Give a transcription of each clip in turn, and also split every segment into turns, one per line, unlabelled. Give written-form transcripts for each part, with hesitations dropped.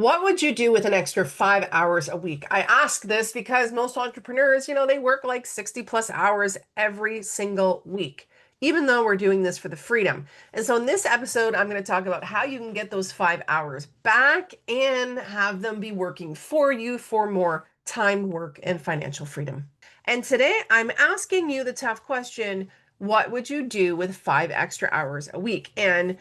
What would you do with an extra 5 hours a week? I ask this because most entrepreneurs, they work like 60 plus hours every single week, even though we're doing this for the freedom. And so in this episode, I'm going to talk about how you can get those 5 hours back and have them be working for you for more time, work, and financial freedom. And today I'm asking you the tough question, what would you do with 5 extra hours a week? And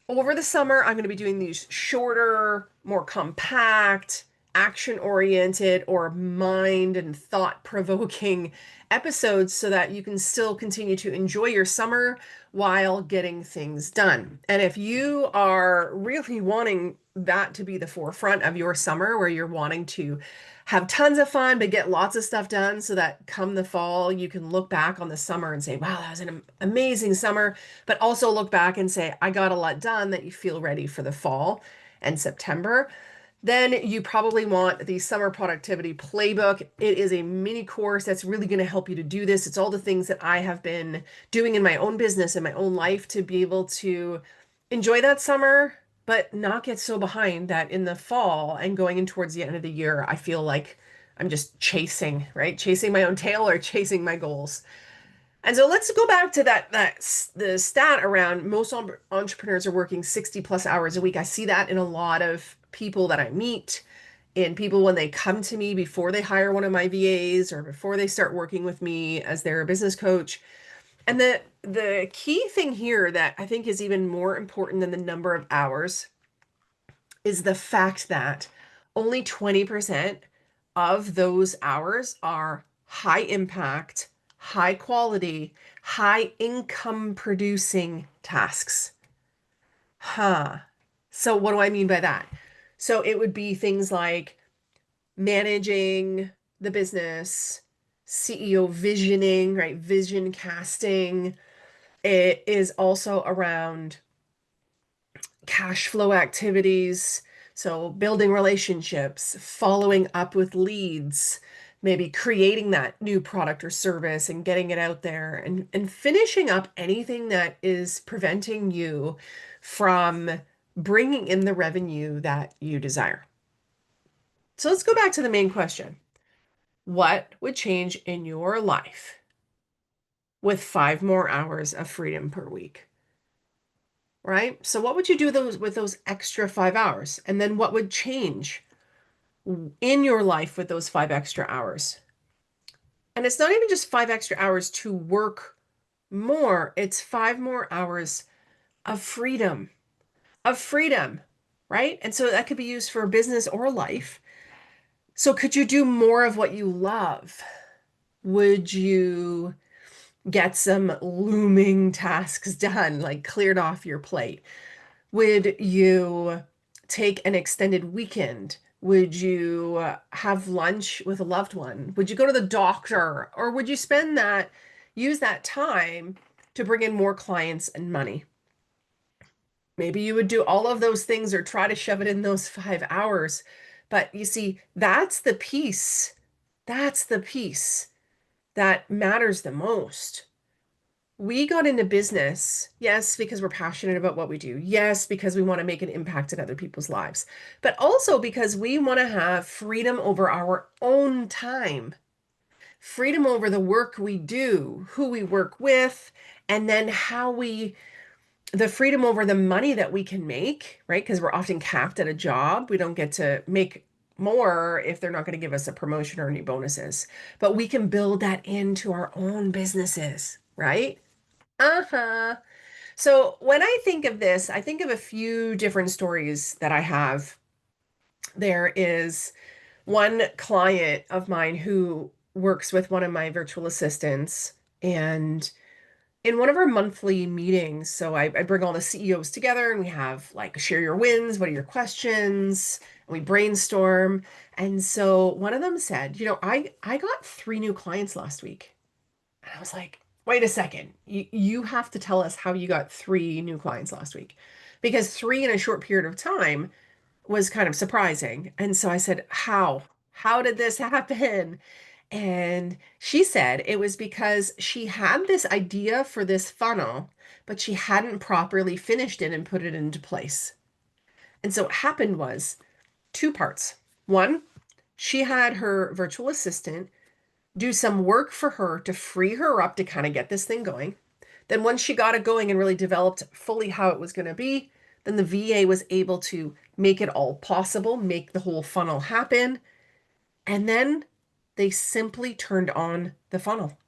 over the summer, I'm going to be doing these shorter, more compact, action-oriented, or mind and thought-provoking episodes so that you can still continue to enjoy your summer while getting things done. And if you are really wanting that to be the forefront of your summer, where you're wanting to have tons of fun, but get lots of stuff done so that come the fall, you can look back on the summer and say, wow, that was an amazing summer, but also look back and say, I got a lot done, that you feel ready for the fall and September. Then you probably want the Summer Productivity Playbook. It is a mini course that's really going to help you to do this. It's all the things that I have been doing in my own business, in my own life, to be able to enjoy that summer, but not get so behind that in the fall and going in towards the end of the year, I feel like I'm just chasing, right? Chasing my own tail or chasing my goals. And so let's go back to the stat around most entrepreneurs are working 60 plus hours a week. I see that in a lot of people that I meet, in people when they come to me before they hire one of my VAs or before they start working with me as their business coach. And the key thing here that I think is even more important than the number of hours is the fact that only 20% of those hours are high impact, high quality, high income producing tasks. Huh. So what do I mean by that? So it would be things like managing the business, CEO visioning, right? Vision casting. It is also around cash flow activities. So building relationships, following up with leads, maybe creating that new product or service and getting it out there and finishing up anything that is preventing you from bringing in the revenue that you desire. So let's go back to the main question. What would change in your life with 5 more hours of freedom per week? Right? So what would you do with those extra 5 hours? And then what would change in your life with those 5 extra hours? And it's not even just 5 extra hours to work more, it's 5 more hours of freedom, right? And so that could be used for business or life. So could you do more of what you love? Would you get some looming tasks done, like cleared off your plate? Would you take an extended weekend? Would you have lunch with a loved one? Would you go to the doctor? Or would you use that time to bring in more clients and money? Maybe you would do all of those things or try to shove it in those 5 hours. But you see, that's the piece. That's the piece that matters the most. We got into business, yes, because we're passionate about what we do. Yes, because we want to make an impact in other people's lives, but also because we want to have freedom over our own time, freedom over the work we do, who we work with, and then the freedom over the money that we can make, right? Because we're often capped at a job. We don't get to make more if they're not going to give us a promotion or any bonuses, but we can build that into our own businesses, right? Uh-huh. So when I think of this, I think of a few different stories that I have. There is one client of mine who works with one of my virtual assistants, and in one of our monthly meetings, so I bring all the CEOs together and we have like share your wins, what are your questions, and we brainstorm. And so one of them said, I got 3 new clients last week. And I was like, wait a second. You have to tell us how you got 3 new clients last week. Because 3 in a short period of time was kind of surprising. And so I said, how? How did this happen? And she said it was because she had this idea for this funnel, but she hadn't properly finished it and put it into place. And so what happened was two parts. One, she had her virtual assistant do some work for her to free her up to kind of get this thing going. Then once she got it going and really developed fully how it was going to be, then the VA was able to make it all possible, make the whole funnel happen. And then they simply turned on the funnel.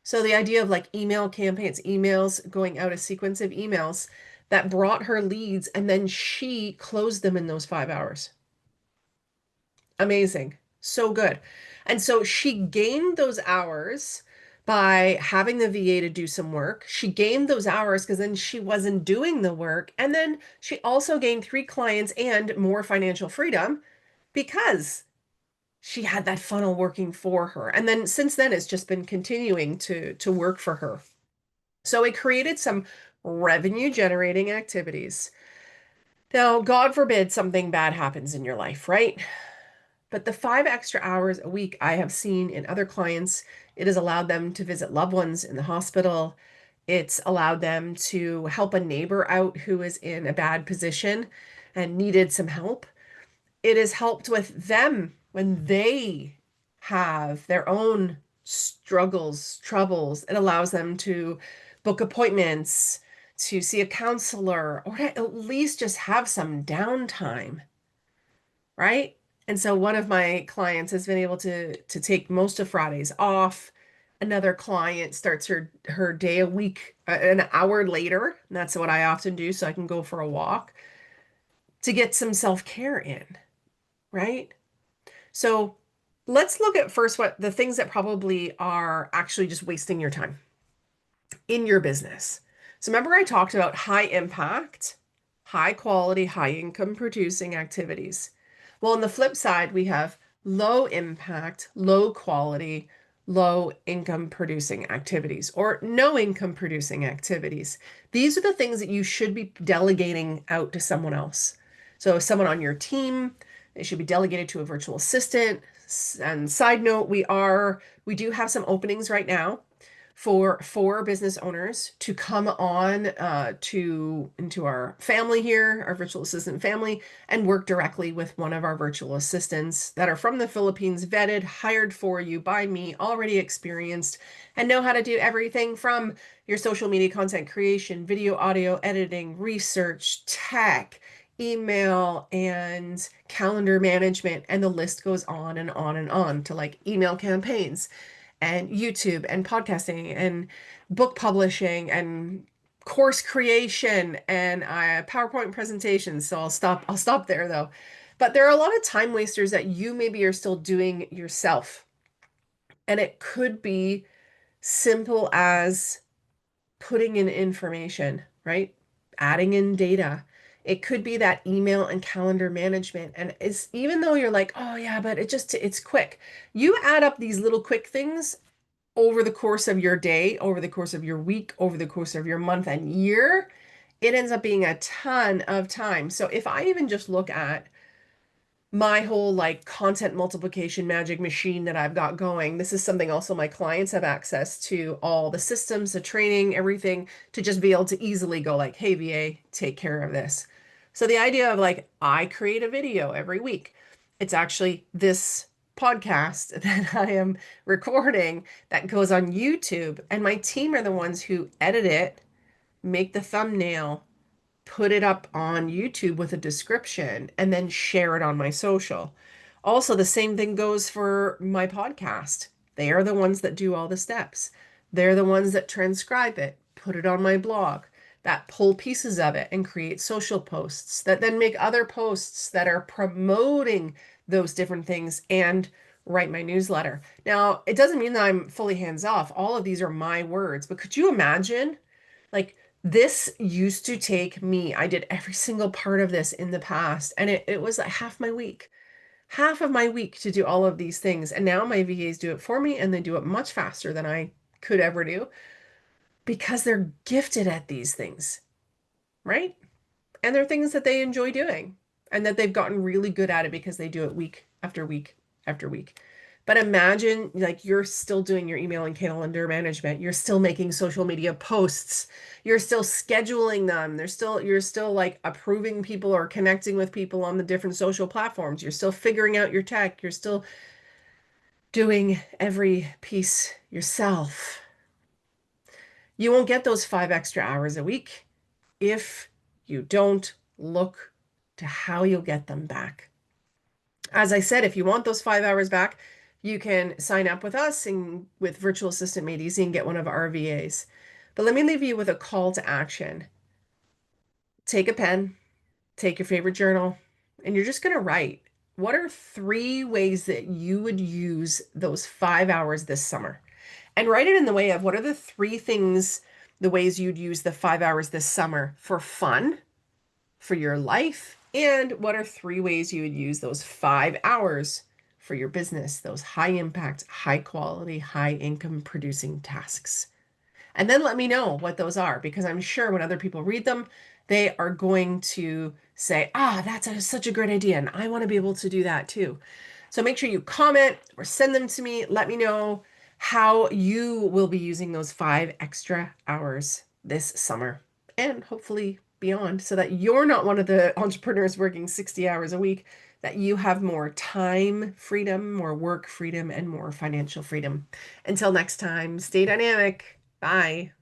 So the idea of like email campaigns, emails going out, a sequence of emails that brought her leads, and then she closed them in those 5 hours. Amazing. So good. And so she gained those hours by having the VA to do some work. She gained those hours because then she wasn't doing the work. And then she also gained 3 clients and more financial freedom because she had that funnel working for her. And then since then, it's just been continuing to work for her. So it created some revenue generating activities. Now, God forbid something bad happens in your life, right? But the 5 extra hours a week I have seen in other clients, it has allowed them to visit loved ones in the hospital. It's allowed them to help a neighbor out who is in a bad position and needed some help. It has helped with them when they have their own struggles, troubles. It allows them to book appointments, to see a counselor, or to at least just have some downtime, right? And so one of my clients has been able to take most of Fridays off. Another client starts her day a week an hour later, and that's what I often do so I can go for a walk to get some self-care in, right? So let's look at first what the things that probably are actually just wasting your time in your business. So remember I talked about high impact, high quality, high income producing activities. Well, on the flip side, we have low impact, low quality, low income producing activities or no income producing activities. These are the things that you should be delegating out to someone else. So someone on your team, they should be delegated to a virtual assistant. And side note, we do have some openings right now for business owners to come on into our family here, our virtual assistant family, and work directly with one of our virtual assistants that are from the Philippines, vetted, hired for you by me, already experienced, and know how to do everything from your social media content creation, video, audio editing, research, tech, email, and calendar management, and the list goes on and on and on to like email campaigns and YouTube and podcasting and book publishing and course creation and PowerPoint presentations. So I'll stop there though. But there are a lot of time wasters that you maybe are still doing yourself. And it could be simple as putting in information, right? Adding in data. It could be that email and calendar management. And it's even though you're like, oh yeah, but it's quick. You add up these little quick things over the course of your day, over the course of your week, over the course of your month and year, it ends up being a ton of time. So if I even just look at my whole like content multiplication magic machine that I've got going, this is something also my clients have access to all the systems, the training, everything to just be able to easily go like, hey, VA, take care of this. So the idea of like, I create a video every week. It's actually this podcast that I am recording that goes on YouTube, and my team are the ones who edit it, make the thumbnail, put it up on YouTube with a description, and then share it on my social. Also, the same thing goes for my podcast. They are the ones that do all the steps. They're the ones that transcribe it, put it on my blog, that pull pieces of it and create social posts that then make other posts that are promoting those different things and write my newsletter. Now, it doesn't mean that I'm fully hands off. All of these are my words, but could you imagine like this used to take me, I did every single part of this in the past, and it was like half of my week to do all of these things. And now my VAs do it for me, and they do it much faster than I could ever do because they're gifted at these things, right? And they're things that they enjoy doing and that they've gotten really good at it because they do it week after week after week. But imagine like you're still doing your email and calendar management. You're still making social media posts. You're still scheduling them. You're still like approving people or connecting with people on the different social platforms. You're still figuring out your tech. You're still doing every piece yourself. You won't get those 5 extra hours a week if you don't look to how you'll get them back. As I said, if you want those 5 hours back, you can sign up with us and with Virtual Assistant Made Easy and get one of our VAs. But let me leave you with a call to action. Take a pen, take your favorite journal, and you're just going to write. What are 3 ways that you would use those 5 hours this summer? And write it in the way of what are the 3 things, the ways you'd use the 5 hours this summer for fun, for your life, and what are 3 ways you would use those 5 hours for your business, those high impact, high quality, high income producing tasks. And then let me know what those are, because I'm sure when other people read them, they are going to say, that's such a great idea. And I want to be able to do that too. So make sure you comment or send them to me. Let me know how you will be using those 5 extra hours this summer and hopefully beyond, so that you're not one of the entrepreneurs working 60 hours a week, that you have more time freedom, more work freedom, and more financial freedom. Until next time, stay dynamic. Bye.